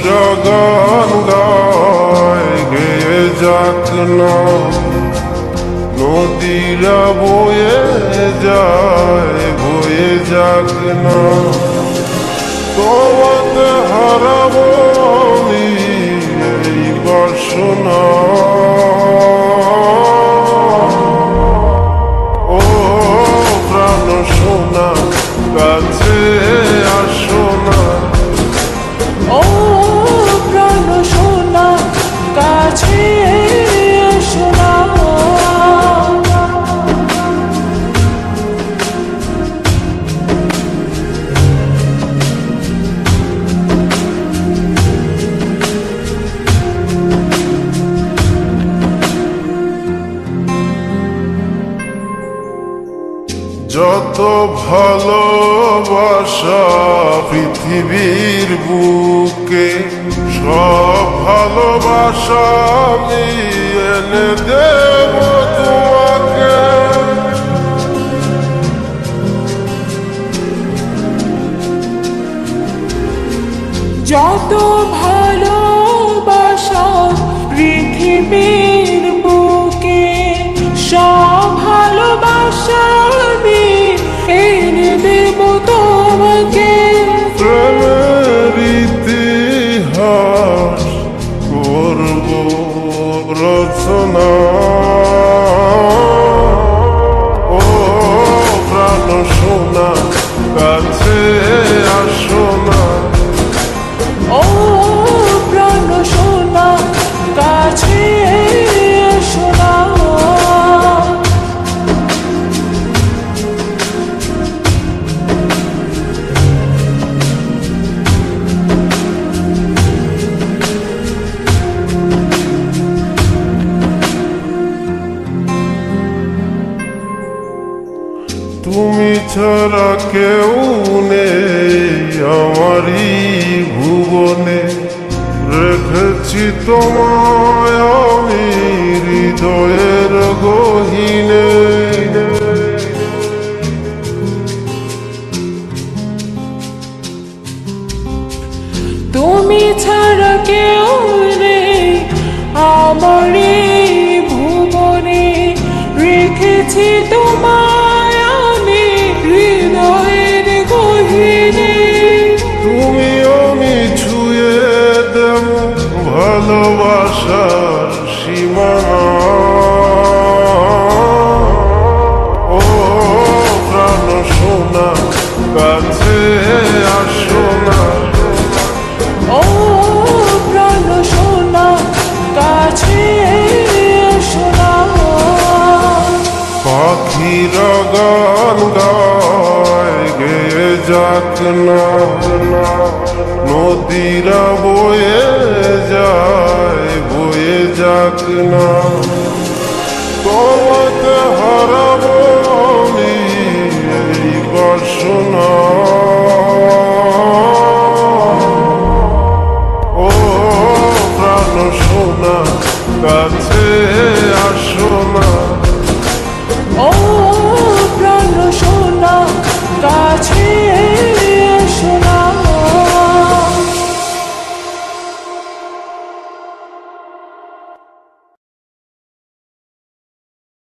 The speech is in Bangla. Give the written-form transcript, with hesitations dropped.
পাখিরা গান গায় গেয়ে যাক না, নদীরা বয়ে যায় বয়ে যাক না। তোমাতে হারাবো আমি এই বাসনা, ও প্রাণ সোনা কাছে আসো না। ও প্রাণ সোনা কাছে এসো না। যত ভালোবাসা পৃথিবীর বুকে, সব ভালোবাসা আমি এনে দেব তোমাকে। যত ভালোবাসা পৃথিবীর বুকে, সব ভালোবাসা আমি এনে দেব তোমাকে। প্রেমের ইতিহাস করব রচনা, ও প্রাণ সোনা কাছে আসো না। ও প্রাণ সোনা কাছে এসো না। তুমি ছাড়া কেউ নেই আমারই ভুবনে, রেখেছি তোমায় আমি হৃদয়ের গহীনে। তুমি ছাড়া কেউ নেই আমার এই ভুবনে, রেখেছি তোমায় আমি হৃদয়ের গহীনে। তুমি আমি ছুঁয়ে দেব ভালোবাসার সীমানা, ও প্রাণ সোনা কাছে আসো না। ও প্রাণ সোনা কাছে এসো না। পাখিরা গান গায় গেয়ে যাক না, নদীরা বয়ে যায় বয়ে যাক না। তোমাতে হারাবো আমি এই বাসনা, ও প্রাণ সোনা কাছে